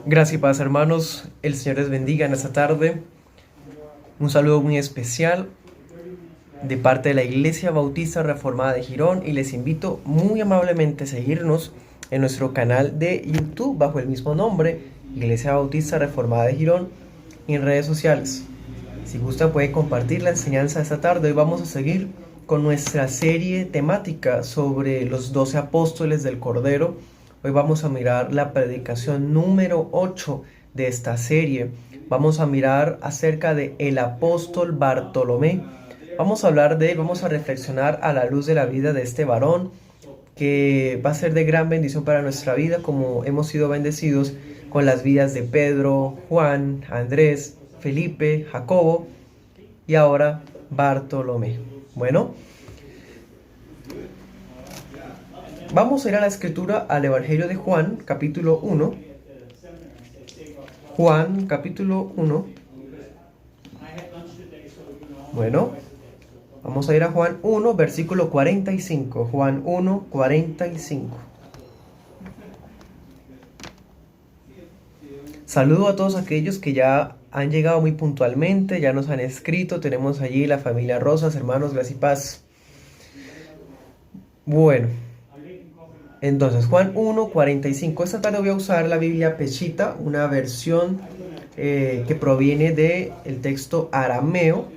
Gracias y paz, hermanos. El Señor les bendiga en esta tarde. Un saludo muy especial de parte de la Iglesia Bautista Reformada de Girón y les invito muy amablemente a seguirnos en nuestro canal de YouTube bajo el mismo nombre, Iglesia Bautista Reformada de Girón, y en redes sociales. Si gustan pueden compartir la enseñanza de esta tarde. Hoy vamos a seguir con nuestra serie temática sobre los 12 apóstoles del Cordero. Hoy vamos a mirar la predicación número 8 de esta serie. Vamos a mirar acerca de el apóstol Bartolomé. Vamos a hablar de él, vamos a reflexionar a la luz de la vida de este varón que va a ser de gran bendición para nuestra vida, como hemos sido bendecidos con las vidas de Pedro, Juan, Andrés, Felipe, Jacobo y ahora Bartolomé. Bueno, vamos a ir a la escritura, al Evangelio de Juan, capítulo 1. Juan, capítulo 1. Bueno, vamos a ir a Juan 1, versículo 45. Juan 1, 45. Saludo a todos aquellos que ya han llegado muy puntualmente, ya nos han escrito. Tenemos allí la familia Rosas, hermanos, gracia y paz. Bueno, entonces Juan 1, 45. Esta tarde voy a usar la Biblia Peshitta, una versión que proviene del texto arameo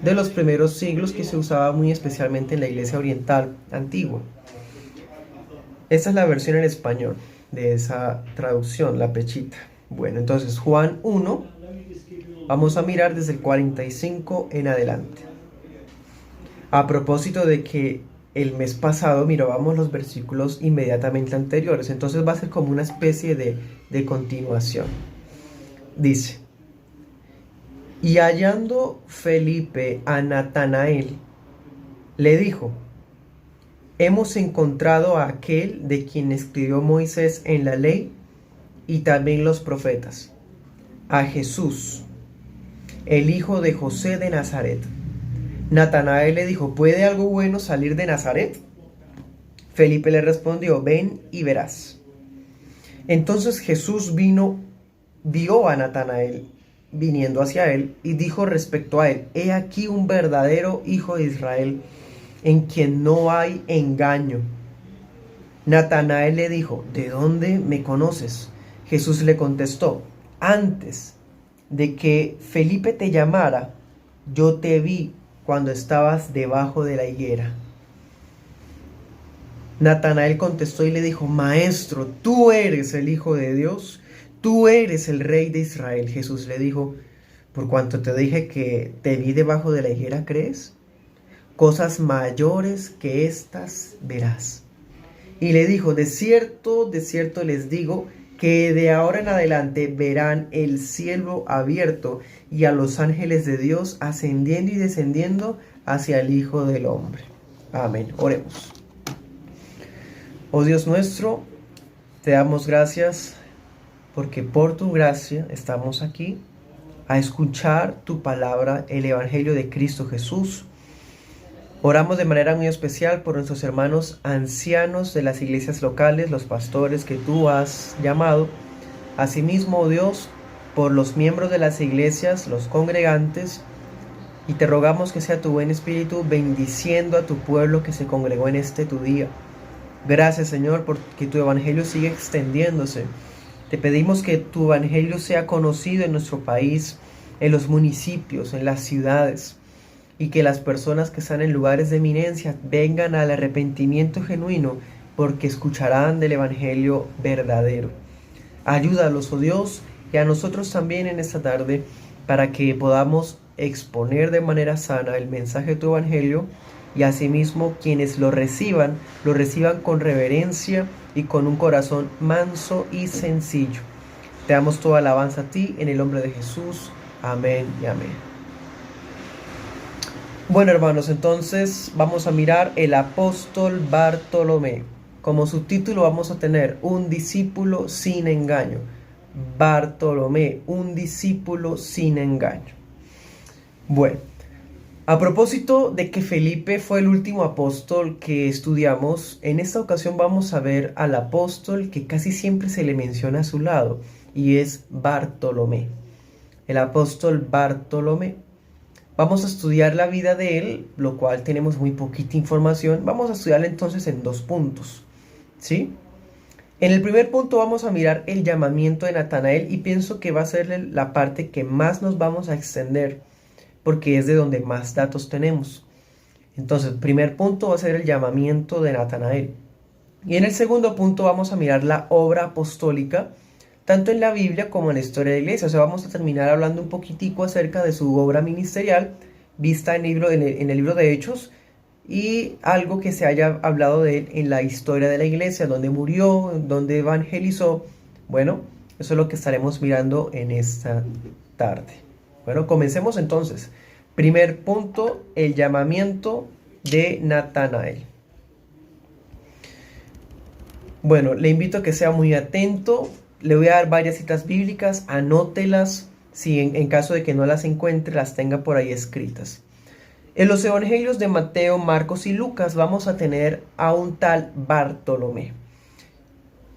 de los primeros siglos, que se usaba muy especialmente en la iglesia oriental antigua. Esta es la versión en español de esa traducción, la Peshitta. Bueno, entonces Juan 1, vamos a mirar desde el 45 en adelante. A propósito de que el mes pasado mirábamos los versículos inmediatamente anteriores, entonces va a ser como una especie de continuación. Dice: y hallando Felipe a Natanael, le dijo: hemos encontrado a aquel de quien escribió Moisés en la ley y también los profetas, a Jesús, el hijo de José de Nazaret. Natanael le dijo: ¿puede algo bueno salir de Nazaret? Felipe le respondió: ven y verás. Entonces Jesús vio a Natanael viniendo hacia él y dijo respecto a él: he aquí un verdadero hijo de Israel, en quien no hay engaño. Natanael le dijo: ¿de dónde me conoces? Jesús le contestó: antes de que Felipe te llamara, yo te vi cuando estabas debajo de la higuera. Natanael contestó y le dijo: Maestro, tú eres el Hijo de Dios, tú eres el Rey de Israel. Jesús le dijo: por cuanto te dije que te vi debajo de la higuera, ¿crees? Cosas mayores que estas verás. Y le dijo: de cierto les digo, que de ahora en adelante verán el cielo abierto y a los ángeles de Dios ascendiendo y descendiendo hacia el Hijo del Hombre. Amén. Oremos. Oh Dios nuestro, te damos gracias porque por tu gracia estamos aquí a escuchar tu palabra, el Evangelio de Cristo Jesús. Oramos de manera muy especial por nuestros hermanos ancianos de las iglesias locales, los pastores que tú has llamado. Asimismo, oh Dios, por los miembros de las iglesias, los congregantes, y te rogamos que sea tu buen espíritu bendiciendo a tu pueblo que se congregó en este tu día. Gracias, Señor, porque tu evangelio sigue extendiéndose. Te pedimos que tu evangelio sea conocido en nuestro país, en los municipios, en las ciudades, y que las personas que están en lugares de eminencia vengan al arrepentimiento genuino, porque escucharán del evangelio verdadero. Ayúdalos, oh Dios, y a nosotros también en esta tarde, para que podamos exponer de manera sana el mensaje de tu evangelio, y asimismo quienes lo reciban con reverencia y con un corazón manso y sencillo. Te damos toda alabanza a ti, en el nombre de Jesús. Amén y amén. Bueno, hermanos, entonces vamos a mirar el apóstol Bartolomé. Como subtítulo vamos a tener: un discípulo sin engaño. Bartolomé, un discípulo sin engaño. Bueno, A propósito de que Felipe fue el último apóstol que estudiamos, en esta ocasión vamos a ver al apóstol que casi siempre se le menciona a su lado, y es Bartolomé. El apóstol Bartolomé. Vamos a estudiar la vida de él, lo cual tenemos muy poquita información. Vamos a estudiarla entonces en dos puntos, ¿sí? En el primer punto vamos a mirar el llamamiento de Natanael y pienso que va a ser la parte que más nos vamos a extender porque es de donde más datos tenemos. Entonces, el primer punto va a ser el llamamiento de Natanael. Y en el segundo punto vamos a mirar la obra apostólica, tanto en la Biblia como en la historia de la iglesia. O sea, vamos a terminar hablando un poquitico acerca de su obra ministerial, vista en el libro de Hechos, y algo que se haya hablado de él en la historia de la iglesia, donde murió, donde evangelizó. Bueno, eso es lo que estaremos mirando en esta tarde. Bueno, comencemos entonces. Primer punto, el llamamiento de Natanael. Bueno, le invito a que sea muy atento. Le voy a dar varias citas bíblicas, anótelas, si en caso de que no las encuentre, las tenga por ahí escritas. En los evangelios de Mateo, Marcos y Lucas vamos a tener a un tal Bartolomé.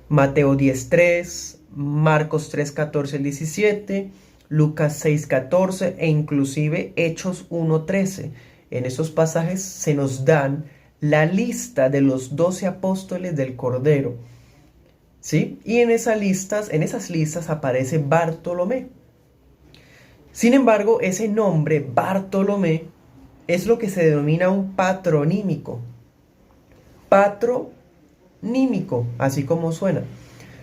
Mateo 10:3, Marcos 3:14 al 17, Lucas 6:14 e inclusive Hechos 1:13. En esos pasajes se nos dan la lista de los 12 apóstoles del Cordero, ¿sí? Y en esas listas aparece Bartolomé. Sin embargo, ese nombre Bartolomé es lo que se denomina un patronímico. Patronímico, así como suena.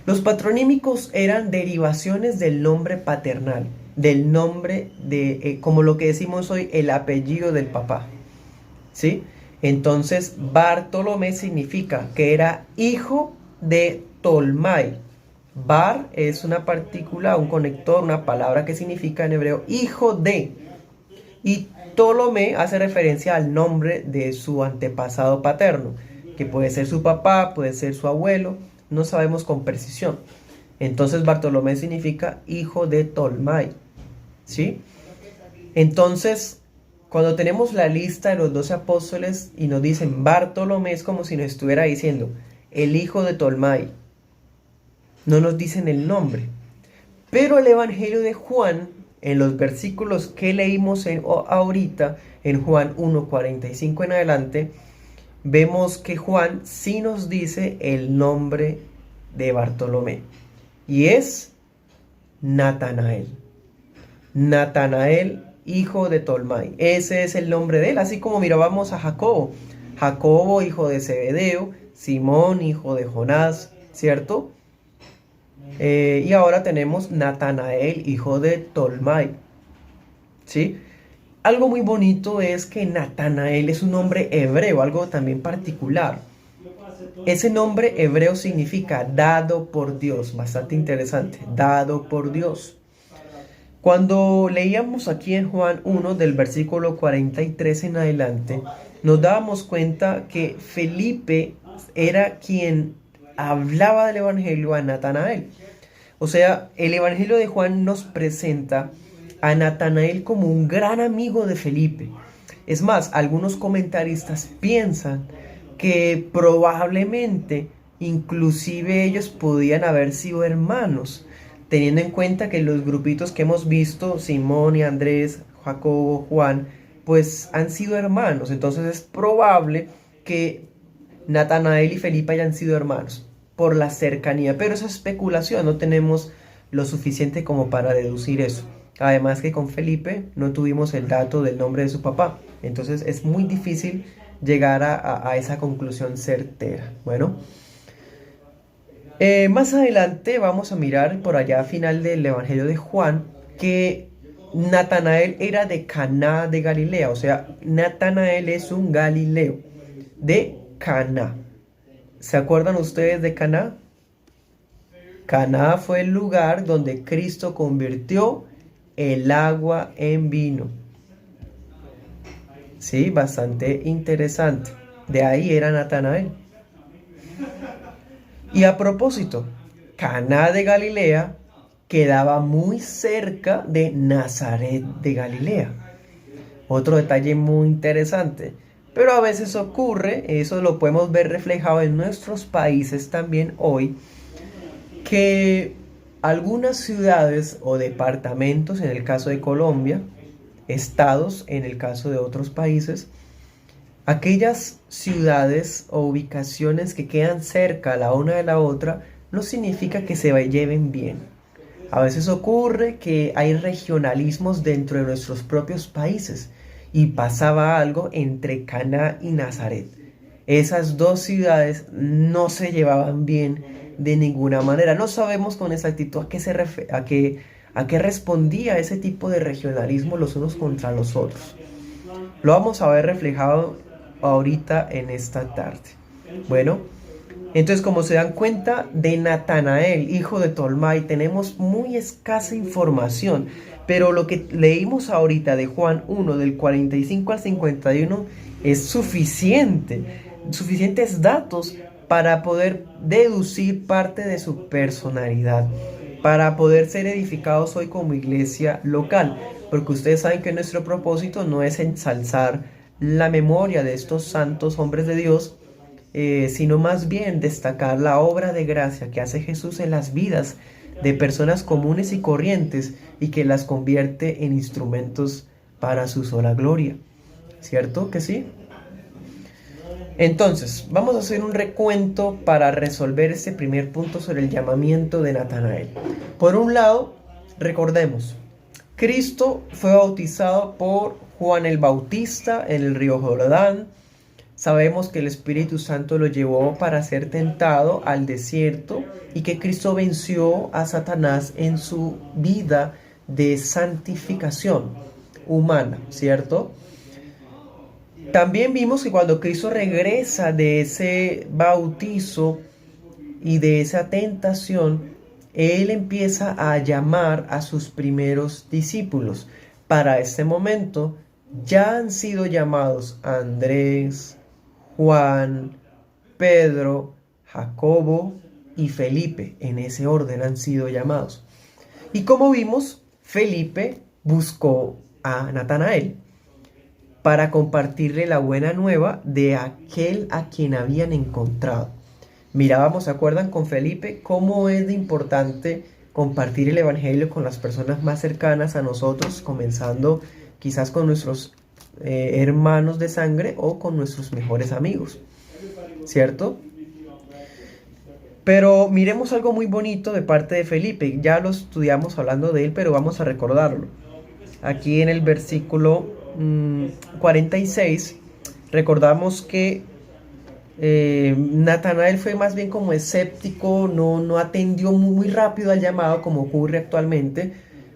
Los patronímicos eran derivaciones del nombre paternal, del nombre de, como lo que decimos hoy, el apellido del papá, ¿sí? Entonces, Bartolomé significa que era hijo de Tolmai. Bar es una partícula, un conector, una palabra que significa en hebreo hijo de. Y Ptolomé hace referencia al nombre de su antepasado paterno, que puede ser su papá, puede ser su abuelo, no sabemos con precisión. Entonces Bartolomé significa hijo de Tolmai, ¿sí? Entonces, cuando tenemos la lista de los 12 apóstoles y nos dicen Bartolomé, es como si nos estuviera diciendo el hijo de Tolmai. No nos dicen el nombre. Pero el Evangelio de Juan, en los versículos que leímos ahorita, en Juan 1:45 en adelante, vemos que Juan sí nos dice el nombre de Bartolomé. Y es Natanael. Natanael, hijo de Tolmai. Ese es el nombre de él. Así como mirábamos a Jacobo. Jacobo, hijo de Zebedeo. Simón, hijo de Jonás, ¿cierto? Y ahora tenemos Natanael, hijo de Tolmai, ¿sí? Algo muy bonito es que Natanael es un nombre hebreo, algo también particular. Ese nombre hebreo significa dado por Dios, bastante interesante, dado por Dios. Cuando leíamos aquí en Juan 1 del versículo 43 en adelante, nos dábamos cuenta que Felipe era quien hablaba del evangelio a Natanael. O sea, el evangelio de Juan nos presenta a Natanael como un gran amigo de Felipe. Es más, algunos comentaristas piensan que probablemente inclusive ellos podían haber sido hermanos, teniendo en cuenta que los grupitos que hemos visto, Simón y Andrés, Jacobo, Juan, pues han sido hermanos. Entonces es probable que Natanael y Felipe hayan sido hermanos por la cercanía, pero esa especulación, no tenemos lo suficiente como para deducir eso. Además que con Felipe no tuvimos el dato del nombre de su papá, entonces es muy difícil llegar a esa conclusión certera. Bueno, más adelante vamos a mirar por allá al final del Evangelio de Juan que Natanael era de Caná de Galilea, o sea, Natanael es un galileo de Caná. ¿Se acuerdan ustedes de Caná? Caná fue el lugar donde Cristo convirtió el agua en vino. Sí, bastante interesante. De ahí era Natanael. Y a propósito, Caná de Galilea quedaba muy cerca de Nazaret de Galilea. Otro detalle muy interesante. Pero a veces ocurre, eso lo podemos ver reflejado en nuestros países también hoy, que algunas ciudades o departamentos, en el caso de Colombia, estados, en el caso de otros países, aquellas ciudades o ubicaciones que quedan cerca la una de la otra, no significa que se lleven bien. A veces ocurre que hay regionalismos dentro de nuestros propios países y pasaba algo entre Caná y Nazaret. Esas dos ciudades no se llevaban bien de ninguna manera. No sabemos con exactitud a qué respondía ese tipo de regionalismo los unos contra los otros. Lo vamos a ver reflejado ahorita en esta tarde. Bueno, entonces como se dan cuenta, de Natanael, hijo de Tolmai, tenemos muy escasa información, pero lo que leímos ahorita de Juan 1, del 45 al 51, es suficientes datos para poder deducir parte de su personalidad, para poder ser edificados hoy como iglesia local, porque ustedes saben que nuestro propósito no es ensalzar la memoria de estos santos hombres de Dios, sino más bien destacar la obra de gracia que hace Jesús en las vidas de personas comunes y corrientes y que las convierte en instrumentos para su sola gloria. ¿Cierto que sí? Entonces, vamos a hacer un recuento para resolver este primer punto sobre el llamamiento de Natanael. Por un lado, recordemos, Cristo fue bautizado por Juan el Bautista en el río Jordán. Sabemos que el Espíritu Santo lo llevó para ser tentado al desierto y que Cristo venció a Satanás en su vida de santificación humana, ¿cierto? También vimos que cuando Cristo regresa de ese bautizo y de esa tentación, Él empieza a llamar a sus primeros discípulos. Para este momento ya han sido llamados Andrés, Juan, Pedro, Jacobo y Felipe. En ese orden han sido llamados. Y como vimos, Felipe buscó a Natanael para compartirle la buena nueva de aquel a quien habían encontrado. Mirábamos, ¿se acuerdan con Felipe cómo es de importante compartir el evangelio con las personas más cercanas a nosotros, comenzando quizás con nuestros hermanos de sangre o con nuestros mejores amigos, ¿cierto? Pero miremos algo muy bonito de parte de Felipe. Ya lo estudiamos hablando de él, pero vamos a recordarlo. Aquí en el versículo 46 recordamos que Natanael fue más bien como escéptico, no atendió muy rápido al llamado como ocurre actualmente.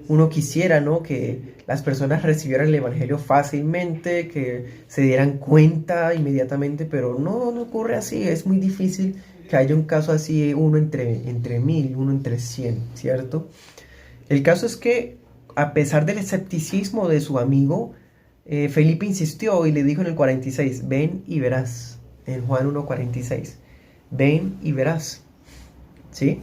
Uno quisiera, ¿no?, que las personas recibieran el evangelio fácilmente, que se dieran cuenta inmediatamente, pero no ocurre así. Es muy difícil que haya un caso así, uno entre 1000, uno entre 100, ¿cierto? El caso es que a pesar del escepticismo de su amigo, Felipe insistió y le dijo en el 46, ven y verás, en Juan 1:46, ven y verás, ¿sí?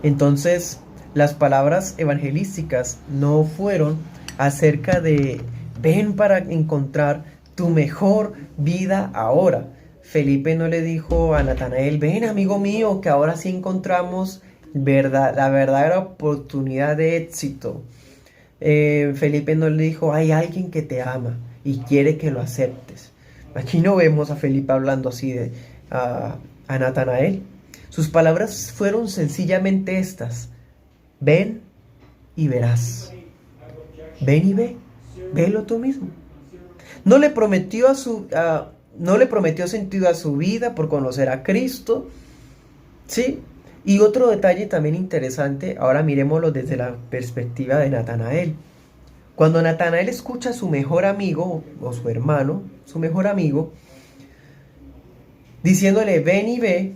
Entonces, las palabras evangelísticas no fueron acerca de ven para encontrar tu mejor vida ahora. Felipe no le dijo a Natanael, ven amigo mío, que ahora sí encontramos la verdadera oportunidad de éxito. Felipe no le dijo, hay alguien que te ama y quiere que lo aceptes. Aquí no vemos a Felipe hablando así a Natanael. Sus palabras fueron sencillamente estas: ven y verás. Ven y velo tú mismo. No le prometió sentido a su vida por conocer a Cristo, ¿sí? Y otro detalle también interesante, ahora miremoslo desde la perspectiva de Natanael. Cuando Natanael escucha a su mejor amigo o su hermano, su mejor amigo, diciéndole ven y ve,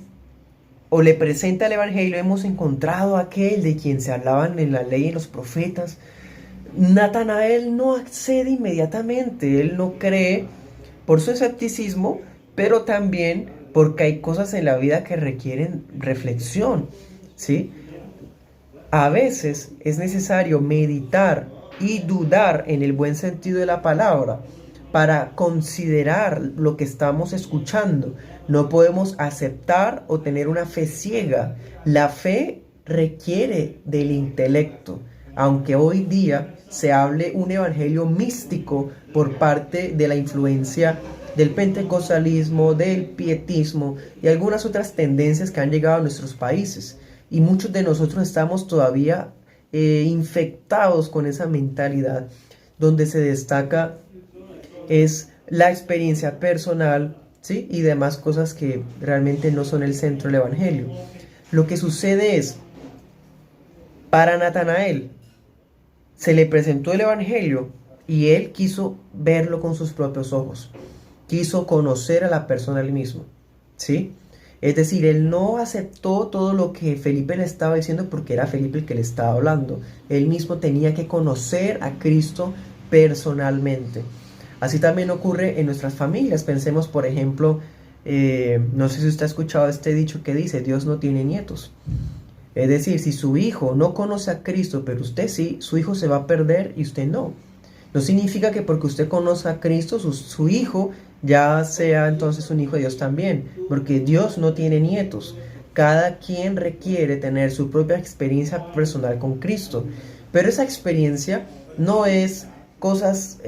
o le presenta el evangelio, hemos encontrado a aquel de quien se hablaban en la ley y en los profetas, Natanael no accede inmediatamente. Él no cree por su escepticismo, pero también porque hay cosas en la vida que requieren reflexión, ¿sí? A veces es necesario meditar y dudar en el buen sentido de la palabra, para considerar lo que estamos escuchando. No podemos aceptar o tener una fe ciega. La fe requiere del intelecto, aunque hoy día se hable un evangelio místico por parte de la influencia del pentecostalismo, del pietismo y algunas otras tendencias que han llegado a nuestros países. Y muchos de nosotros estamos todavía infectados con esa mentalidad donde se destaca es la experiencia personal, ¿sí? Y demás cosas que realmente no son el centro del evangelio. Lo que sucede es, para Natanael se le presentó el evangelio y él quiso verlo con sus propios ojos. Quiso conocer a la persona él mismo, ¿sí? Es decir, él no aceptó todo lo que Felipe le estaba diciendo porque era Felipe el que le estaba hablando. Él mismo tenía que conocer a Cristo personalmente. Así también ocurre en nuestras familias. Pensemos, por ejemplo, no sé si usted ha escuchado este dicho que dice, Dios no tiene nietos. Es decir, si su hijo no conoce a Cristo, pero usted sí, su hijo se va a perder y usted no. No significa que porque usted conozca a Cristo, su hijo ya sea entonces un hijo de Dios también, porque Dios no tiene nietos. Cada quien requiere tener su propia experiencia personal con Cristo, pero esa experiencia no es cosas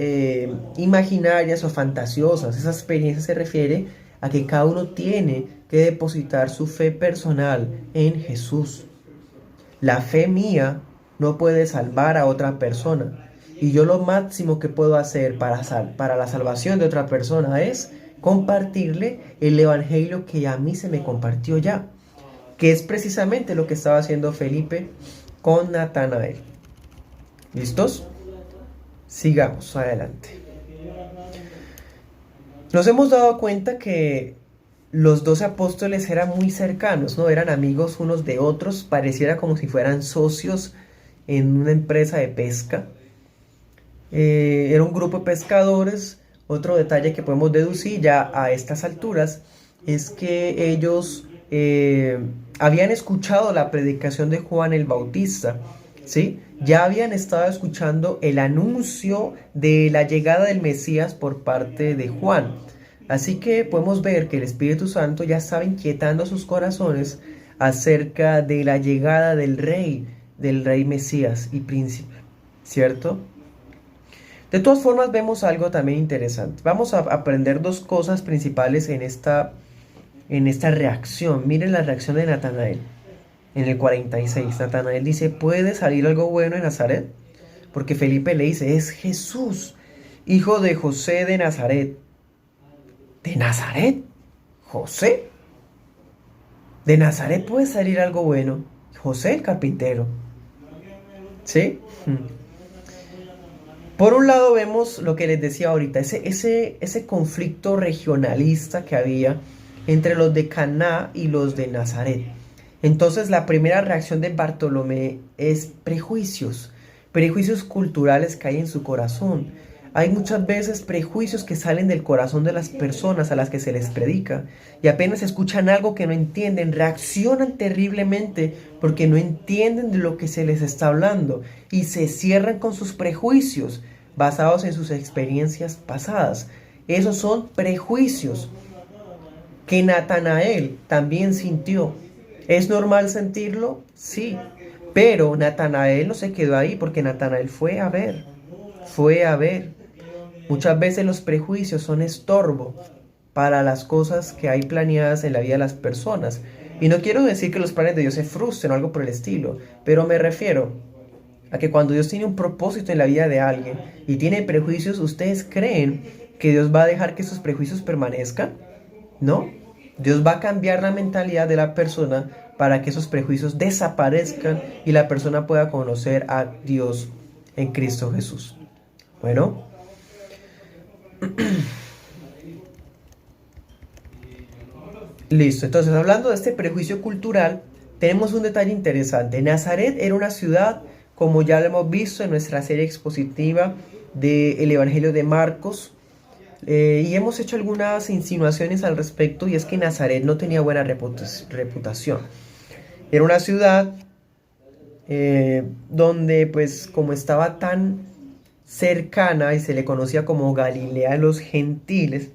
imaginarias o fantasiosas. Esa experiencia se refiere a que cada uno tiene que depositar su fe personal en Jesús. La fe mía no puede salvar a otra persona. Y yo lo máximo que puedo hacer para la salvación de otra persona es compartirle el evangelio que a mí se me compartió ya, que es precisamente lo que estaba haciendo Felipe con Natanael. ¿Listos? Sigamos adelante. Nos hemos dado cuenta que los 12 apóstoles eran muy cercanos, ¿no? Eran amigos unos de otros, pareciera como si fueran socios en una empresa de pesca. Era un grupo de pescadores. Otro detalle que podemos deducir ya a estas alturas es que ellos habían escuchado la predicación de Juan el Bautista, ¿sí? Ya habían estado escuchando el anuncio de la llegada del Mesías por parte de Juan. Así que podemos ver que el Espíritu Santo ya estaba inquietando sus corazones acerca de la llegada del Rey Mesías y Príncipe, ¿cierto? De todas formas, vemos algo también interesante. Vamos a aprender dos cosas principales en esta reacción. Miren la reacción de Natanael. En el 46, Natanael dice, ¿puede salir algo bueno de Nazaret? Porque Felipe le dice, es Jesús, hijo de José de Nazaret. ¿De Nazaret? ¿José? ¿De Nazaret puede salir algo bueno? José el carpintero. ¿Sí? Por un lado vemos lo que les decía ahorita, ese conflicto regionalista que había entre los de Caná y los de Nazaret. Entonces la primera reacción de Bartolomé es prejuicios culturales que hay en su corazón. Hay muchas veces prejuicios que salen del corazón de las personas a las que se les predica y apenas escuchan algo que no entienden, reaccionan terriblemente porque no entienden de lo que se les está hablando y se cierran con sus prejuicios basados en sus experiencias pasadas. Esos son prejuicios que Natanael también sintió. ¿Es normal sentirlo? Sí, pero Natanael no se quedó ahí porque Natanael fue a ver. Muchas veces los prejuicios son estorbo para las cosas que hay planeadas en la vida de las personas. Y no quiero decir que los planes de Dios se frustren o algo por el estilo, pero me refiero a que cuando Dios tiene un propósito en la vida de alguien y tiene prejuicios, ¿ustedes creen que Dios va a dejar que esos prejuicios permanezcan? ¿No? Dios va a cambiar la mentalidad de la persona para que esos prejuicios desaparezcan y la persona pueda conocer a Dios en Cristo Jesús. Bueno, listo. Entonces, hablando de este prejuicio cultural, tenemos un detalle interesante. Nazaret era una ciudad, como ya lo hemos visto en nuestra serie expositiva del Evangelio de Marcos, y hemos hecho algunas insinuaciones al respecto, y es que Nazaret no tenía buena reputación. Era una ciudad donde, pues, como estaba tan cercana y se le conocía como Galilea de los gentiles.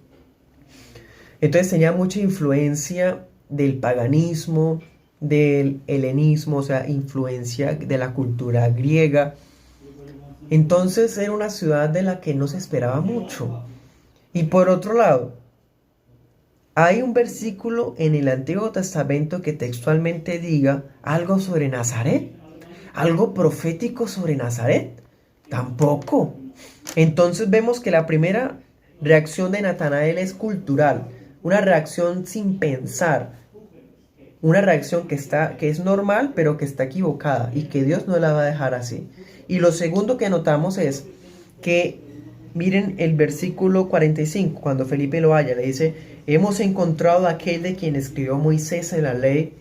Entonces tenía mucha influencia del paganismo, del helenismo, o sea, influencia de la cultura griega. Entonces era una ciudad de la que no se esperaba mucho. Y por otro lado, hay un versículo en el Antiguo Testamento que textualmente diga algo sobre Nazaret, algo profético sobre Nazaret. Tampoco. Entonces vemos que la primera reacción de Natanael es cultural, una reacción sin pensar, una reacción que es normal, pero que está equivocada y que Dios no la va a dejar así. Y lo segundo que notamos es que, miren el versículo 45, cuando Felipe lo halla, le dice, hemos encontrado a aquel de quien escribió Moisés en la ley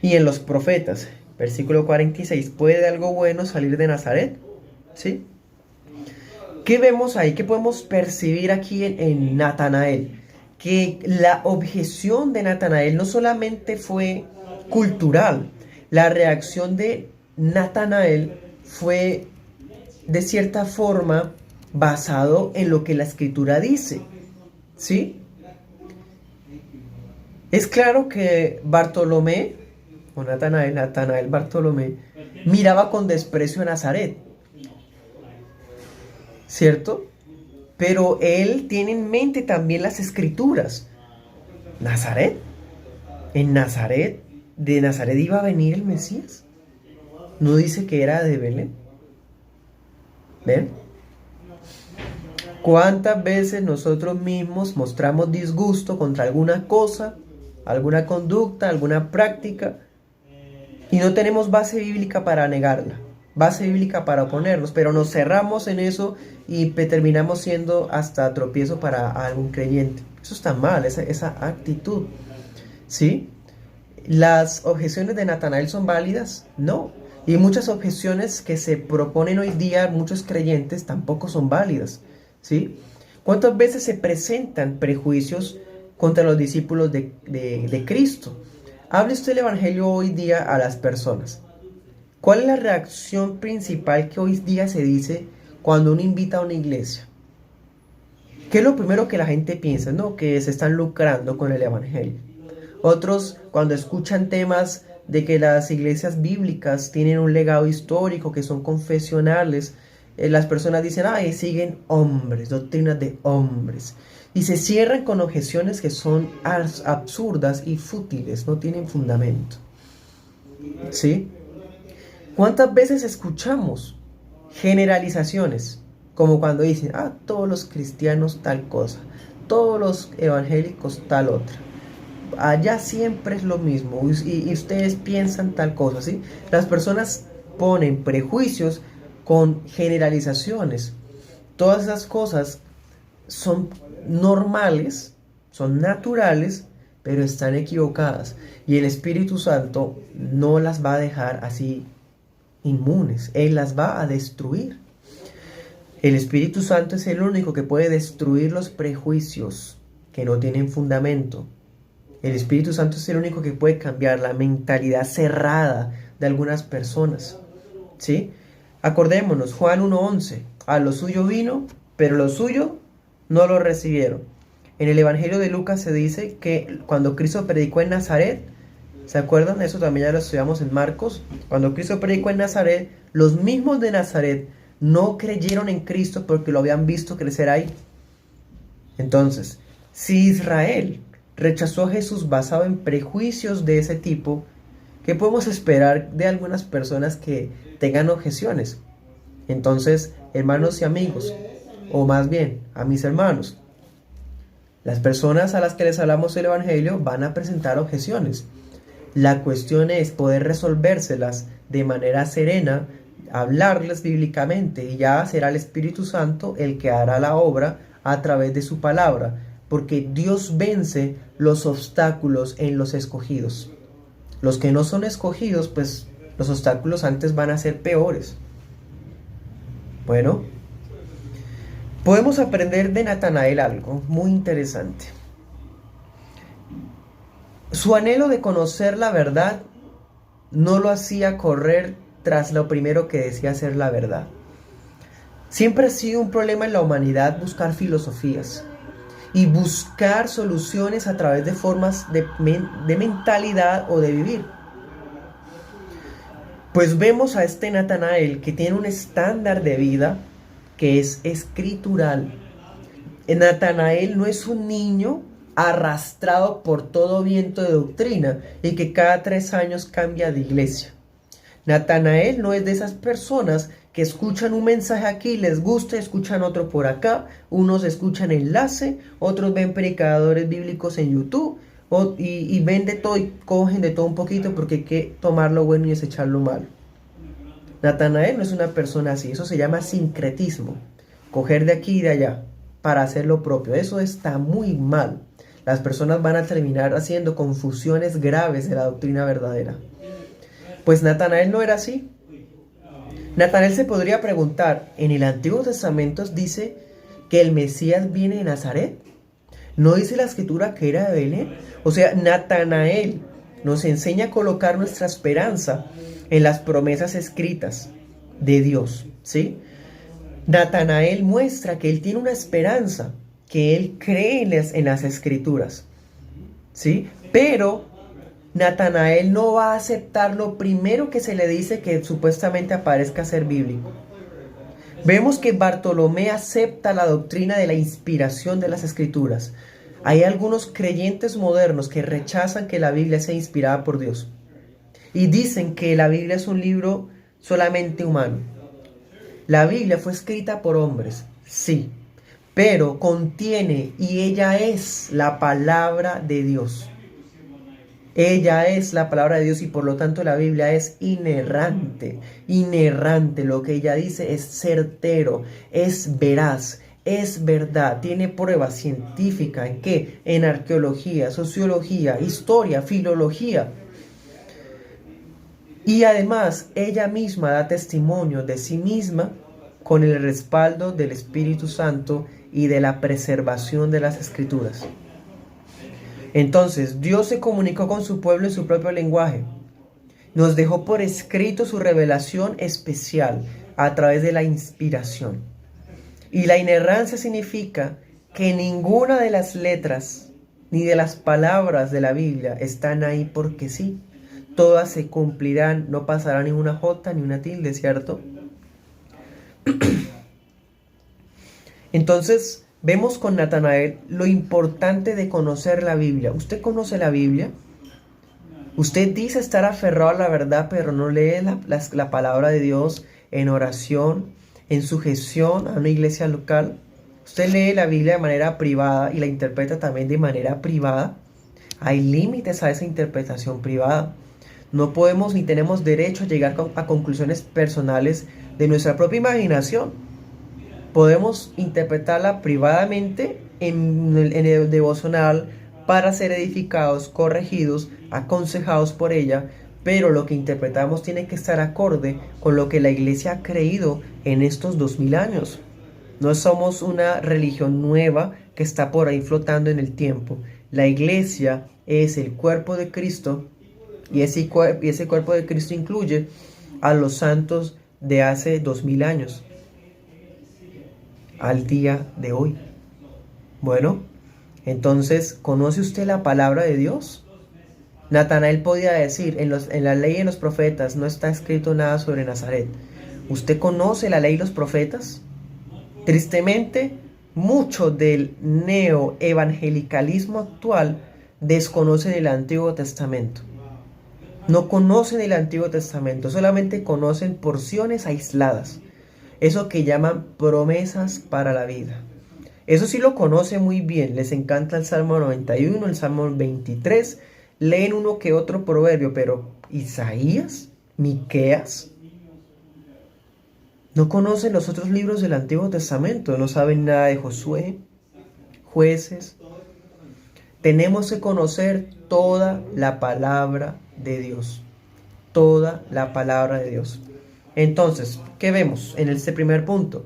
y en los profetas. Versículo 46, ¿puede algo bueno salir de Nazaret? ¿Sí? ¿Qué vemos ahí? ¿Qué podemos percibir aquí en Natanael? Que la objeción de Natanael no solamente fue cultural, la reacción de Natanael fue de cierta forma basado en lo que la escritura dice, ¿sí? Es claro que Bartolomé, o Natanael Bartolomé, miraba con desprecio a Nazaret, ¿cierto? Pero él tiene en mente también las escrituras. ¿Nazaret? ¿En Nazaret? ¿De Nazaret iba a venir el Mesías? ¿No dice que era de Belén? ¿Ven? ¿Cuántas veces nosotros mismos mostramos disgusto contra alguna cosa, alguna conducta, alguna práctica, y no tenemos base bíblica para negarla, base bíblica para oponernos, pero nos cerramos en eso y terminamos siendo hasta tropiezo para algún creyente? Eso está mal, esa actitud, ¿sí? ¿Las objeciones de Natanael son válidas? No. Y muchas objeciones que se proponen hoy día muchos creyentes tampoco son válidas, ¿sí? ¿Cuántas veces se presentan prejuicios contra los discípulos de Cristo? Hable usted el Evangelio hoy día a las personas. ¿Cuál es la reacción principal que hoy día se dice cuando uno invita a una iglesia? ¿Qué es lo primero que la gente piensa? No, que se están lucrando con el Evangelio. Otros, cuando escuchan temas de que las iglesias bíblicas tienen un legado histórico, que son confesionales, las personas dicen, ay, siguen hombres, doctrinas de hombres. Y se cierran con objeciones que son absurdas y fútiles, no tienen fundamento. ¿Sí? ¿Cuántas veces escuchamos generalizaciones? Como cuando dicen, todos los cristianos tal cosa, todos los evangélicos tal otra. Allá siempre es lo mismo y ustedes piensan tal cosa, ¿sí? Las personas ponen prejuicios con generalizaciones. Todas esas cosas son normales, son naturales, pero están equivocadas. Y el Espíritu Santo no las va a dejar así inmunes. Él las va a destruir. El Espíritu Santo es el único que puede destruir los prejuicios que no tienen fundamento. El Espíritu Santo es el único que puede cambiar la mentalidad cerrada de algunas personas, ¿sí? Acordémonos, Juan 1:11, a lo suyo vino, pero lo suyo no lo recibieron. En el Evangelio de Lucas se dice que cuando Cristo predicó en Nazaret, ¿se acuerdan? Eso también ya lo estudiamos en Marcos. Cuando Cristo predicó en Nazaret, los mismos de Nazaret no creyeron en Cristo porque lo habían visto crecer ahí. Entonces, si Israel rechazó a Jesús basado en prejuicios de ese tipo, ¿qué podemos esperar de algunas personas que tengan objeciones? Entonces, hermanos y amigos, o más bien, a mis hermanos, las personas a las que les hablamos el Evangelio van a presentar objeciones. La cuestión es poder resolvérselas de manera serena, hablarles bíblicamente, y ya será el Espíritu Santo el que hará la obra a través de su palabra, porque Dios vence los obstáculos en los escogidos. Los que no son escogidos, pues los obstáculos antes van a ser peores. Bueno, podemos aprender de Natanael algo muy interesante. Su anhelo de conocer la verdad no lo hacía correr tras lo primero que decía ser la verdad. Siempre ha sido un problema en la humanidad buscar filosofías y buscar soluciones a través de formas de mentalidad o de vivir. Pues vemos a este Natanael que tiene un estándar de vida que es escritural. Natanael no es un niño arrastrado por todo viento de doctrina y que cada 3 años cambia de iglesia. Natanael no es de esas personas que escuchan un mensaje aquí, les gusta, escuchan otro por acá, unos escuchan enlace, otros ven predicadores bíblicos en YouTube y ven de todo y cogen de todo un poquito porque hay que tomar lo bueno y desechar lo malo. Natanael no es una persona así, eso se llama sincretismo, coger de aquí y de allá para hacer lo propio. Eso está muy mal. Las personas van a terminar haciendo confusiones graves de la doctrina verdadera. Pues Natanael no era así. Natanael se podría preguntar, ¿en el Antiguo Testamento dice que el Mesías viene de Nazaret? ¿No dice la Escritura que era de Belén? O sea, Natanael nos enseña a colocar nuestra esperanza en las promesas escritas de Dios, ¿sí? Natanael muestra que él tiene una esperanza, que él cree en las Escrituras, ¿sí? Pero Natanael no va a aceptar lo primero que se le dice que supuestamente aparezca ser bíblico. Vemos que Bartolomé acepta la doctrina de la inspiración de las Escrituras. Hay algunos creyentes modernos que rechazan que la Biblia sea inspirada por Dios y dicen que la Biblia es un libro solamente humano. La Biblia fue escrita por hombres, sí, pero contiene y ella es la palabra de Dios. Ella es la palabra de Dios y por lo tanto la Biblia es inerrante. Inerrante, lo que ella dice es certero, es veraz, es verdad. Tiene prueba científica en qué? En arqueología, sociología, historia, filología. Y además ella misma da testimonio de sí misma con el respaldo del Espíritu Santo y de la preservación de las Escrituras. Entonces, Dios se comunicó con su pueblo en su propio lenguaje. Nos dejó por escrito su revelación especial a través de la inspiración. Y la inerrancia significa que ninguna de las letras ni de las palabras de la Biblia están ahí porque sí. Todas se cumplirán, no pasará ni una jota ni una tilde, ¿cierto? Entonces, vemos con Natanael lo importante de conocer la Biblia. ¿Usted conoce la Biblia? Usted dice estar aferrado a la verdad, pero no lee la palabra de Dios en oración, en sujeción a una iglesia local. Usted lee la Biblia de manera privada y la interpreta también de manera privada. Hay límites a esa interpretación privada. No podemos ni tenemos derecho a llegar a conclusiones personales de nuestra propia imaginación. Podemos interpretarla privadamente en el devocional para ser edificados, corregidos, aconsejados por ella, pero lo que interpretamos tiene que estar acorde con lo que la iglesia ha creído en estos 2000 años. No somos una religión nueva que está por ahí flotando en el tiempo. La iglesia es el cuerpo de Cristo y ese cuerpo de Cristo incluye a los santos de hace 2000 años. Al día de hoy. Bueno, entonces, ¿conoce usted la palabra de Dios? Natanael podía decir, en la ley y en los profetas no está escrito nada sobre Nazaret. ¿Usted conoce la ley y los profetas? Tristemente, mucho del neoevangelicalismo actual desconocen el Antiguo Testamento. No conocen el Antiguo Testamento, solamente conocen porciones aisladas. Eso que llaman promesas para la vida. Eso sí lo conocen muy bien. Les encanta el Salmo 91, el Salmo 23. Leen uno que otro proverbio, pero Isaías, Miqueas, no conocen los otros libros del Antiguo Testamento. No saben nada de Josué, Jueces. Tenemos que conocer toda la palabra de Dios. Toda la palabra de Dios. Entonces, ¿qué vemos en este primer punto?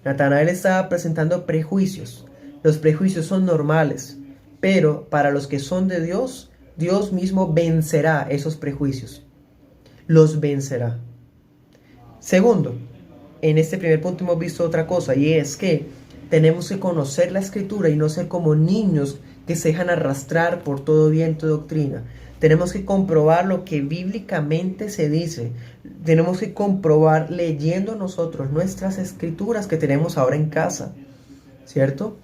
Natanael estaba presentando prejuicios. Los prejuicios son normales, pero para los que son de Dios, Dios mismo vencerá esos prejuicios. Los vencerá. Segundo, en este primer punto hemos visto otra cosa, y es que tenemos que conocer la Escritura y no ser como niños que se dejan arrastrar por todo viento de doctrina. Tenemos que comprobar lo que bíblicamente se dice. Tenemos que comprobar leyendo nosotros nuestras escrituras que tenemos ahora en casa, ¿cierto?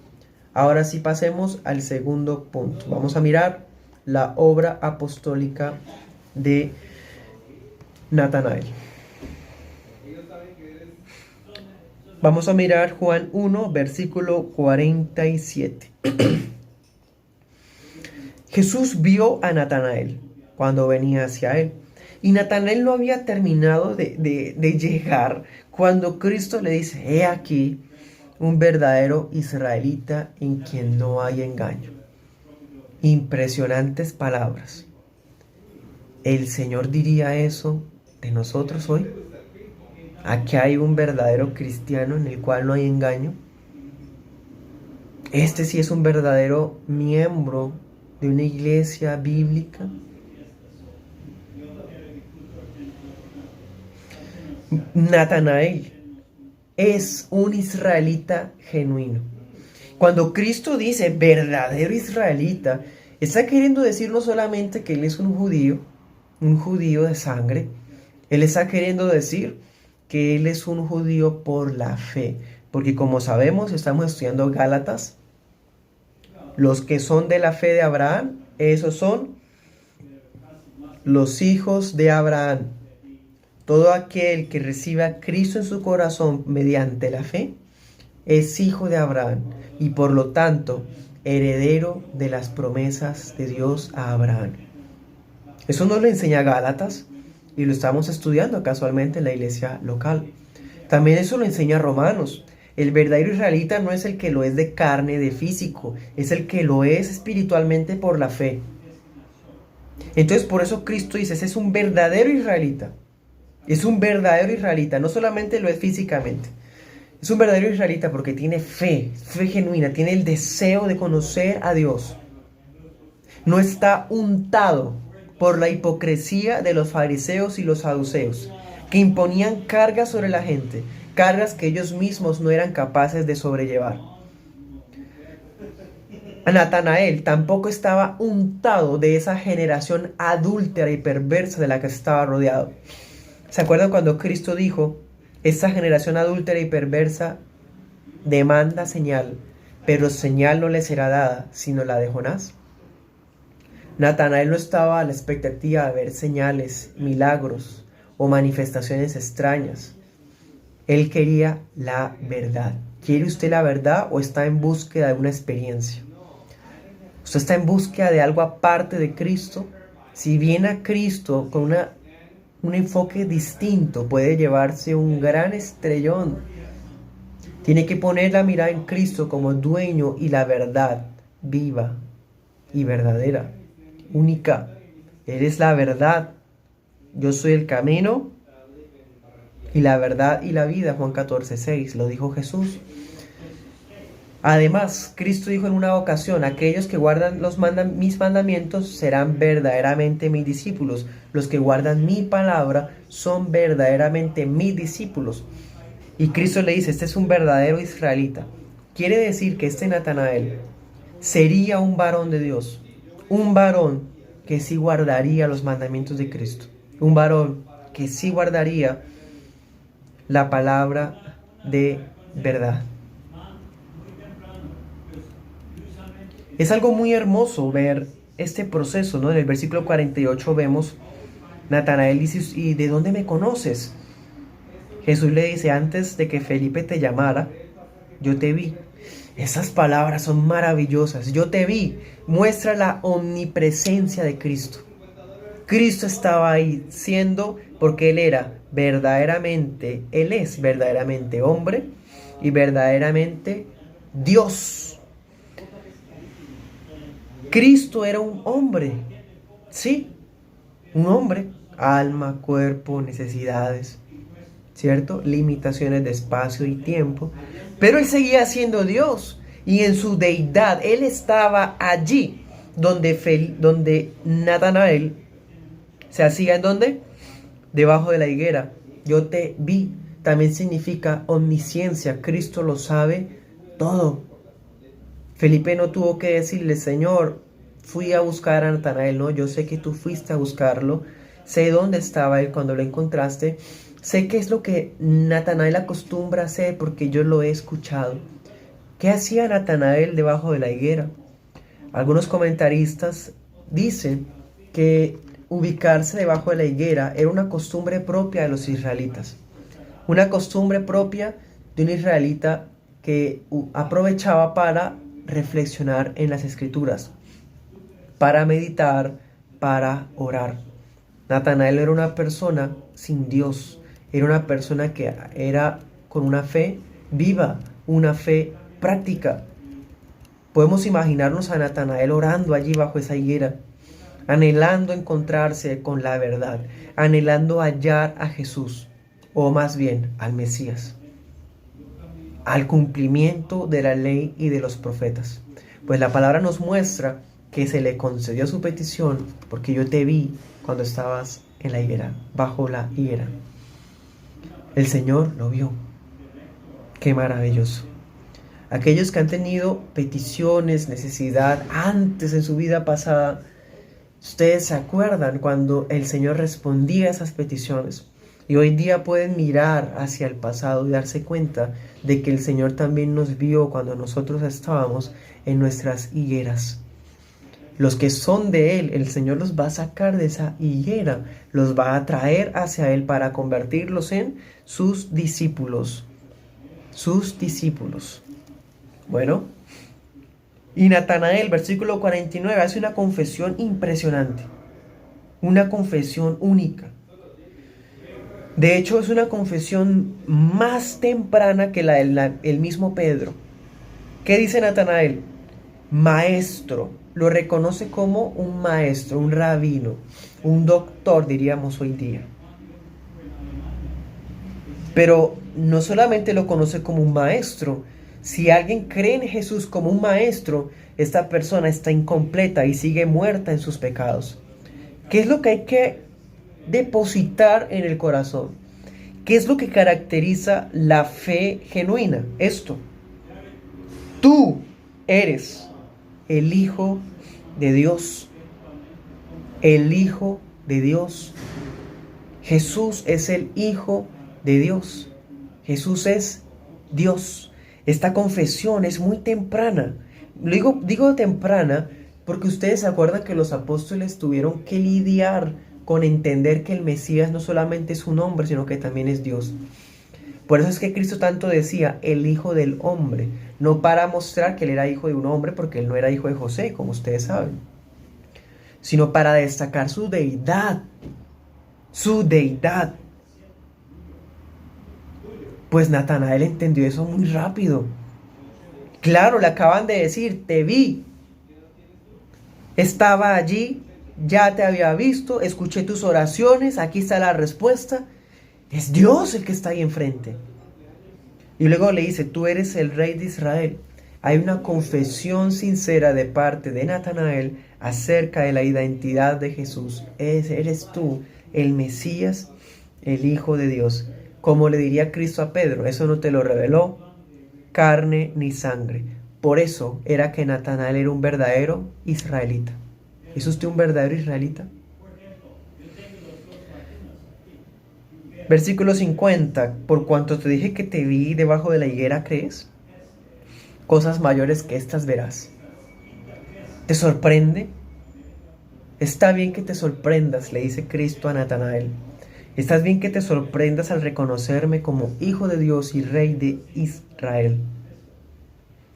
Ahora sí pasemos al segundo punto. Vamos a mirar la obra apostólica de Natanael. Vamos a mirar Juan 1, versículo 47. Jesús vio a Natanael cuando venía hacia él. Y Natanael no había terminado de llegar cuando Cristo le dice: he aquí un verdadero israelita en quien no hay engaño. Impresionantes palabras. ¿El Señor diría eso de nosotros hoy? ¿Aquí hay un verdadero cristiano en el cual no hay engaño? Este sí es un verdadero miembro de una iglesia bíblica. Natanael es un israelita genuino. Cuando Cristo dice verdadero israelita, está queriendo decir no solamente que él es un judío de sangre. Él está queriendo decir que él es un judío por la fe. Porque como sabemos, estamos estudiando Gálatas. Los que son de la fe de Abraham, esos son los hijos de Abraham. Todo aquel que reciba a Cristo en su corazón mediante la fe es hijo de Abraham y por lo tanto heredero de las promesas de Dios a Abraham. Eso nos lo enseña Gálatas y lo estamos estudiando casualmente en la iglesia local. También eso lo enseña Romanos. El verdadero israelita no es el que lo es de carne, de físico, es el que lo es espiritualmente por la fe. Entonces por eso Cristo dice, ese es un verdadero israelita. Es un verdadero israelita, no solamente lo es físicamente. Es un verdadero israelita porque tiene fe genuina, tiene el deseo de conocer a Dios. No está untado por la hipocresía de los fariseos y los saduceos, que imponían cargas sobre la gente, cargas que ellos mismos no eran capaces de sobrellevar. Natanael tampoco estaba untado de esa generación adúltera y perversa de la que estaba rodeado. ¿Se acuerdan cuando Cristo dijo, esta generación adúltera y perversa demanda señal, pero señal no le será dada, sino la de Jonás? Natanael no estaba a la expectativa de ver señales, milagros o manifestaciones extrañas. Él quería la verdad. ¿Quiere usted la verdad o está en búsqueda de una experiencia? ¿Usted está en búsqueda de algo aparte de Cristo? Si viene a Cristo con un enfoque distinto, puede llevarse un gran estrellón. Tiene que poner la mirada en Cristo como dueño y la verdad viva y verdadera, única. Él es la verdad. Yo soy el camino y la verdad y la vida. Juan 14:6, lo dijo Jesús. Además, Cristo dijo en una ocasión, aquellos que guardan mis mandamientos serán verdaderamente mis discípulos. Los que guardan mi palabra son verdaderamente mis discípulos. Y Cristo le dice, este es un verdadero israelita. Quiere decir que este Natanael sería un varón de Dios. Un varón que sí guardaría los mandamientos de Cristo. Un varón que sí guardaría la palabra de verdad. Es algo muy hermoso ver este proceso, ¿no? En el versículo 48 vemos, Natanael dice, ¿y de dónde me conoces? Jesús le dice, antes de que Felipe te llamara, yo te vi. Esas palabras son maravillosas. Yo te vi. Muestra la omnipresencia de Cristo. Cristo estaba ahí siendo, porque Él es verdaderamente hombre y verdaderamente Dios. Cristo era un hombre, sí, un hombre, alma, cuerpo, necesidades, ¿cierto? Limitaciones de espacio y tiempo, pero Él seguía siendo Dios y en su deidad, Él estaba allí donde Natanael se hacía, ¿en dónde? Debajo de la higuera. Yo te vi, también significa omnisciencia. Cristo lo sabe todo. Felipe no tuvo que decirle, Señor, fui a buscar a Natanael. No, yo sé que tú fuiste a buscarlo. Sé dónde estaba él cuando lo encontraste. Sé qué es lo que Natanael acostumbra hacer porque yo lo he escuchado. ¿Qué hacía Natanael debajo de la higuera? Algunos comentaristas dicen que ubicarse debajo de la higuera era una costumbre propia de los israelitas. Una costumbre propia de un israelita que aprovechaba para reflexionar en las escrituras, para meditar, para orar. Natanael era una persona sin Dios, era una persona que era con una fe viva, una fe práctica. Podemos imaginarnos a Natanael orando allí bajo esa higuera, anhelando encontrarse con la verdad, anhelando hallar a Jesús, o más bien al Mesías, al cumplimiento de la ley y de los profetas. Pues la palabra nos muestra que se le concedió su petición porque yo te vi cuando estabas en la higuera, bajo la higuera. El Señor lo vio. Qué maravilloso. Aquellos que han tenido peticiones, necesidad antes en su vida pasada, ustedes se acuerdan cuando el Señor respondía a esas peticiones. Y hoy día pueden mirar hacia el pasado y darse cuenta de que el Señor también nos vio cuando nosotros estábamos en nuestras higueras. Los que son de Él, el Señor los va a sacar de esa higuera, los va a traer hacia Él para convertirlos en sus discípulos. Sus discípulos. Bueno, y Natanael, versículo 49, hace una confesión impresionante, una confesión única. De hecho, es una confesión más temprana que la del mismo Pedro. ¿Qué dice Natanael? Maestro. Lo reconoce como un maestro, un rabino, un doctor, diríamos hoy día. Pero no solamente lo conoce como un maestro. Si alguien cree en Jesús como un maestro, esta persona está incompleta y sigue muerta en sus pecados. ¿Qué es lo que hay que depositar en el corazón? ¿Qué es lo que caracteriza la fe genuina? Esto. Tú eres el Hijo de Dios. El Hijo de Dios. Jesús es el Hijo de Dios. Jesús es Dios. Esta confesión es muy temprana. Digo temprana porque ustedes se acuerdan que los apóstoles tuvieron que lidiar con entender que el Mesías no solamente es un hombre, sino que también es Dios. Por eso es que Cristo tanto decía el Hijo del Hombre, no para mostrar que él era hijo de un hombre, porque él no era hijo de José, como ustedes saben, sino para destacar su deidad. Su deidad. Pues Natanael entendió eso muy rápido. Claro, le acaban de decir, te vi. Estaba allí, ya te había visto, escuché tus oraciones, aquí está la respuesta. Es Dios el que está ahí enfrente. Y luego le dice, tú eres el rey de Israel. Hay una confesión sincera de parte de Natanael acerca de la identidad de Jesús. Eres tú el Mesías, el Hijo de Dios. Como le diría Cristo a Pedro, eso no te lo reveló carne ni sangre. Por eso era que Natanael era un verdadero israelita. ¿Es usted un verdadero israelita? Versículo 50. Por cuanto te dije que te vi debajo de la higuera, ¿crees? Cosas mayores que estas verás. ¿Te sorprende? Está bien que te sorprendas, le dice Cristo a Natanael. Está bien que te sorprendas al reconocerme como Hijo de Dios y Rey de Israel.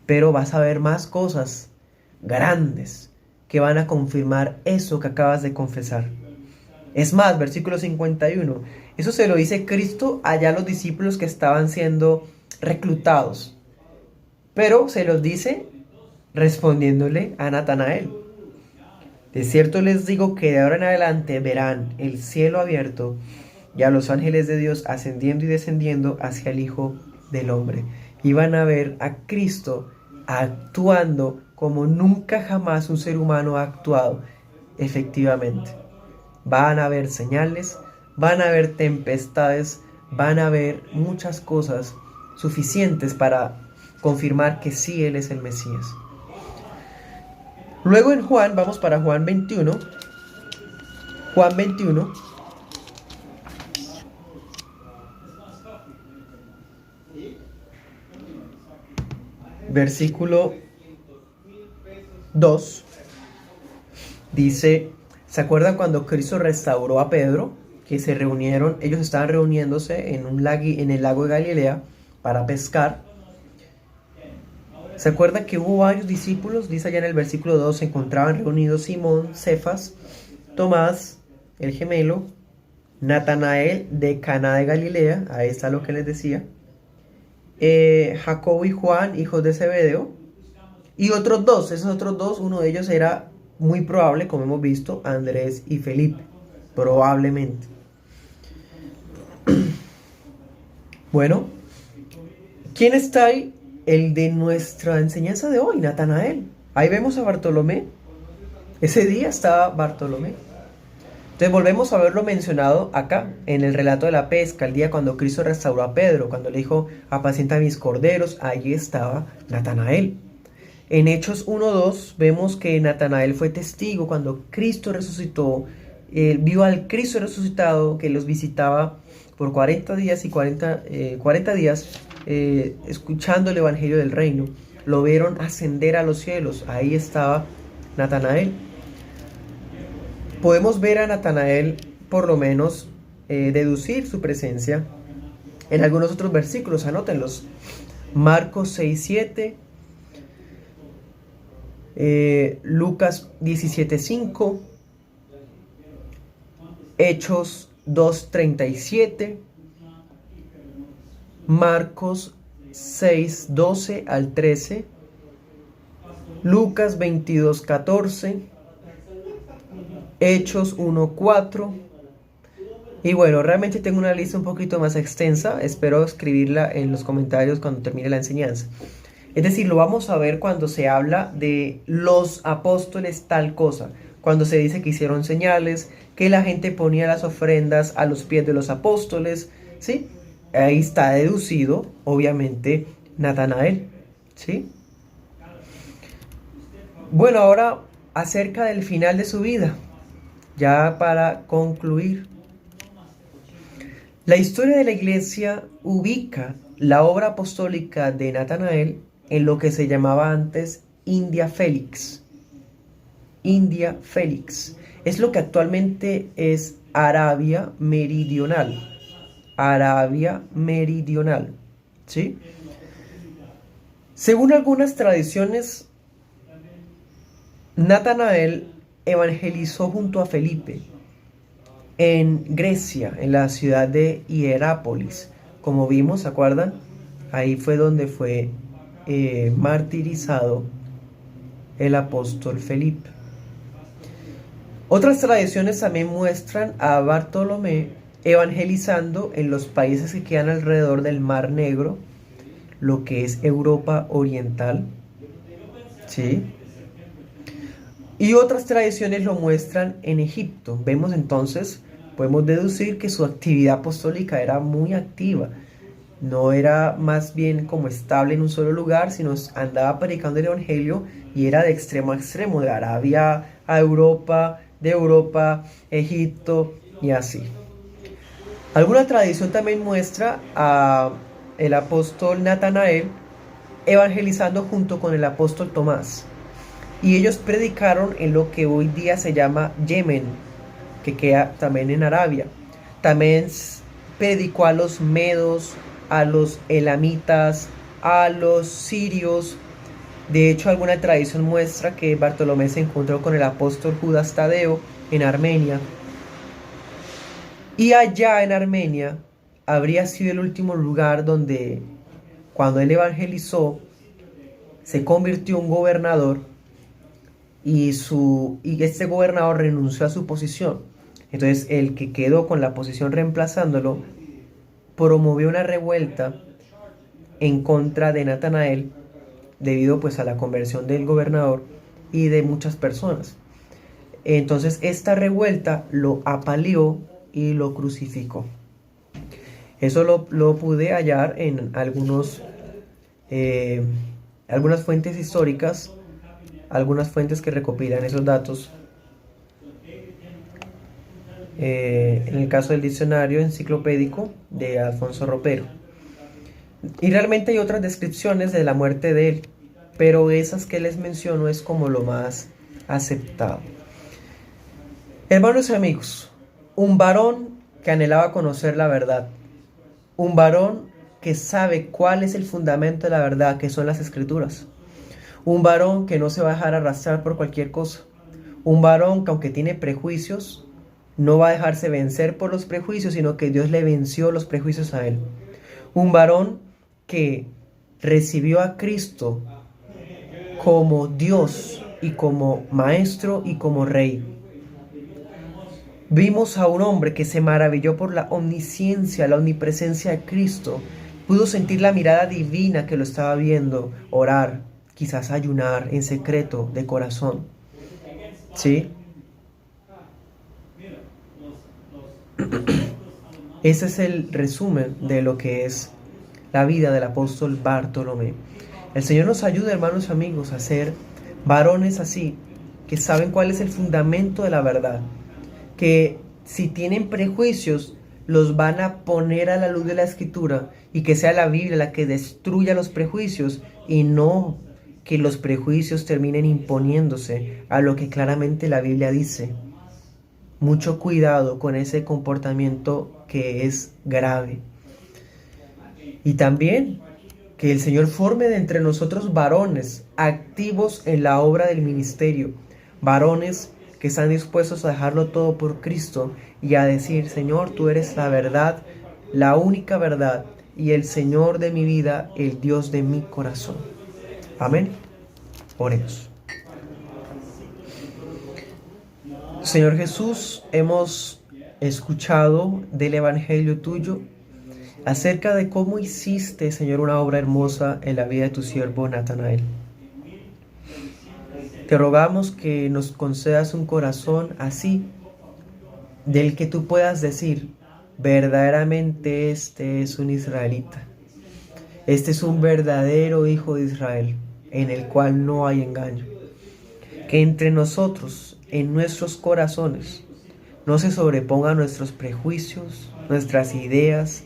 Pero vas a ver más cosas grandes que van a confirmar eso que acabas de confesar. Es más, versículo 51, eso se lo dice Cristo allá a los discípulos que estaban siendo reclutados. Pero se los dice respondiéndole a Natanael. De cierto les digo que de ahora en adelante verán el cielo abierto y a los ángeles de Dios ascendiendo y descendiendo hacia el Hijo del Hombre. Y van a ver a Cristo actuando como nunca jamás un ser humano ha actuado efectivamente. Van a haber señales, van a haber tempestades, van a haber muchas cosas suficientes para confirmar que sí Él es el Mesías. Luego en Juan, vamos para Juan 21. Juan 21. Versículo 2. Dice, ¿se acuerdan cuando Cristo restauró a Pedro? Que se reunieron, ellos estaban reuniéndose en el lago de Galilea para pescar. ¿Se acuerdan que hubo varios discípulos? Dice allá en el versículo 2, se encontraban reunidos Simón, Cefas, Tomás, el gemelo, Natanael de Caná de Galilea, ahí está lo que les decía, Jacobo y Juan, hijos de Zebedeo, y otros dos, esos otros dos, uno de ellos era muy probable, como hemos visto, Andrés y Felipe, probablemente. Bueno, ¿quién está ahí? El de nuestra enseñanza de hoy, Natanael. Ahí vemos a Bartolomé. Ese día estaba Bartolomé. Entonces volvemos a verlo mencionado acá, en el relato de la pesca, el día cuando Cristo restauró a Pedro, cuando le dijo, apacienta mis corderos, allí estaba Natanael. En Hechos 1:2 vemos que Natanael fue testigo cuando Cristo resucitó, vio al Cristo resucitado que los visitaba por 40 días y 40 días escuchando el Evangelio del Reino. Lo vieron ascender a los cielos, ahí estaba Natanael. Podemos ver a Natanael, por lo menos, deducir su presencia en algunos otros versículos, anótenlos. Marcos 6:7, Lucas 17:5, Hechos 2:37, Marcos 6:12 al 13, Lucas 22:14, Hechos 1:4. Y bueno, realmente tengo una lista un poquito más extensa, espero escribirla en los comentarios cuando termine la enseñanza. Es decir, lo vamos a ver cuando se habla de los apóstoles tal cosa, cuando se dice que hicieron señales, que la gente ponía las ofrendas a los pies de los apóstoles, ¿sí? Ahí está deducido, obviamente, Natanael, ¿sí? Bueno, ahora acerca del final de su vida, ya para concluir. La historia de la iglesia ubica la obra apostólica de Natanael en lo que se llamaba antes India Felix. India Felix. Es lo que actualmente es Arabia Meridional. Arabia Meridional. ¿Sí? Según algunas tradiciones, Natanael evangelizó junto a Felipe en Grecia, en la ciudad de Hierápolis. Como vimos, ¿se acuerdan? Ahí fue donde fue martirizado el apóstol Felipe. Otras tradiciones también muestran a Bartolomé evangelizando en los países que quedan alrededor del Mar Negro, lo que es Europa Oriental, ¿sí? Y otras tradiciones lo muestran en Egipto. Vemos entonces, podemos deducir que su actividad apostólica era muy activa. No era más bien como estable en un solo lugar, sino andaba predicando el Evangelio y era de extremo a extremo, de Arabia a Europa, de Europa, Egipto y así. Alguna tradición también muestra a el apóstol Natanael evangelizando junto con el apóstol Tomás. Y ellos predicaron en lo que hoy día se llama Yemen, que queda también en Arabia. También predicó a los medos, a los elamitas, a los sirios. De hecho, alguna tradición muestra que Bartolomé se encontró con el apóstol Judas Tadeo en Armenia. Y allá en Armenia habría sido el último lugar donde, cuando él evangelizó, se convirtió en un gobernador y este gobernador renunció a su posición. Entonces el que quedó con la posición reemplazándolo promovió una revuelta en contra de Natanael debido pues a la conversión del gobernador y de muchas personas. Entonces esta revuelta lo apaleó y lo crucificó. Eso lo pude hallar en algunas fuentes históricas, algunas fuentes que recopilan esos datos. En el caso del diccionario enciclopédico de Alfonso Ropero. Y realmente hay otras descripciones de la muerte de él, pero esas que les menciono es como lo más aceptado. Hermanos y amigos, un varón que anhelaba conocer la verdad, un varón que sabe cuál es el fundamento de la verdad, que son las escrituras, un varón que no se va a dejar arrastrar por cualquier cosa, un varón que aunque tiene prejuicios, no va a dejarse vencer por los prejuicios, sino que Dios le venció los prejuicios a él. Un varón que recibió a Cristo como Dios y como Maestro y como Rey. Vimos a un hombre que se maravilló por la omnisciencia, la omnipresencia de Cristo. Pudo sentir la mirada divina que lo estaba viendo, orar, quizás ayunar en secreto de corazón. ¿Sí? Ese es el resumen de lo que es la vida del apóstol Bartolomé. El Señor nos ayuda, hermanos y amigos, a ser varones así, que saben cuál es el fundamento de la verdad, que si tienen prejuicios, los van a poner a la luz de la Escritura, y que sea la Biblia la que destruya los prejuicios, y no que los prejuicios terminen imponiéndose a lo que claramente la Biblia dice. Mucho cuidado con ese comportamiento que es grave. Y también que el Señor forme de entre nosotros varones activos en la obra del ministerio, varones que están dispuestos a dejarlo todo por Cristo y a decir: Señor, tú eres la verdad, la única verdad, y el Señor de mi vida, el Dios de mi corazón. Amén. Oremos. Señor Jesús, hemos escuchado del Evangelio tuyo acerca de cómo hiciste, Señor, una obra hermosa en la vida de tu siervo Natanael. Te rogamos que nos concedas un corazón así, del que tú puedas decir: verdaderamente este es un israelita. Este es un verdadero hijo de Israel, en el cual no hay engaño. Que entre nosotros, en nuestros corazones, no se sobrepongan nuestros prejuicios, nuestras ideas,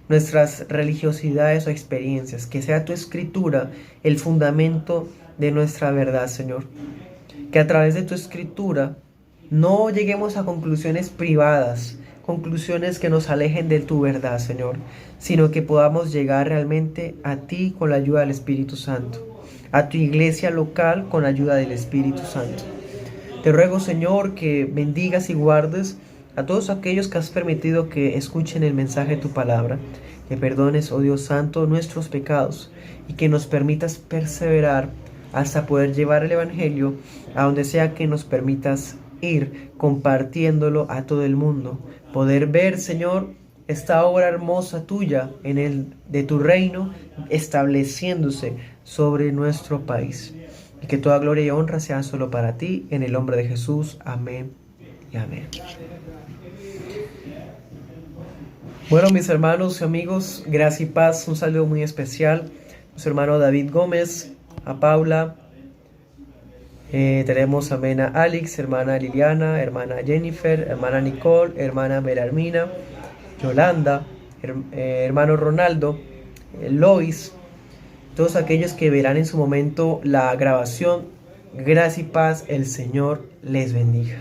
nuestras religiosidades o experiencias. Que sea tu escritura el fundamento de nuestra verdad, Señor. Que a través de tu escritura no lleguemos a conclusiones privadas, conclusiones que nos alejen de tu verdad, Señor, sino que podamos llegar realmente a ti con la ayuda del Espíritu Santo, a tu iglesia local con la ayuda del Espíritu Santo. Te ruego, Señor, que bendigas y guardes a todos aquellos que has permitido que escuchen el mensaje de tu palabra, que perdones, oh Dios Santo, nuestros pecados y que nos permitas perseverar hasta poder llevar el Evangelio a donde sea que nos permitas ir, compartiéndolo a todo el mundo. Poder ver, Señor, esta obra hermosa tuya de tu reino estableciéndose sobre nuestro país. Y que toda gloria y honra sea solo para ti, en el nombre de Jesús. Amén y amén. Bueno, mis hermanos y amigos, gracia y paz, un saludo muy especial a nuestro hermano David Gómez, a Paula, tenemos a Mena Alex, hermana Liliana, hermana Jennifer, hermana Nicole, hermana Belarmina, Yolanda, hermano Ronaldo, Lois, todos aquellos que verán en su momento la grabación. Gracia y paz, el Señor les bendiga.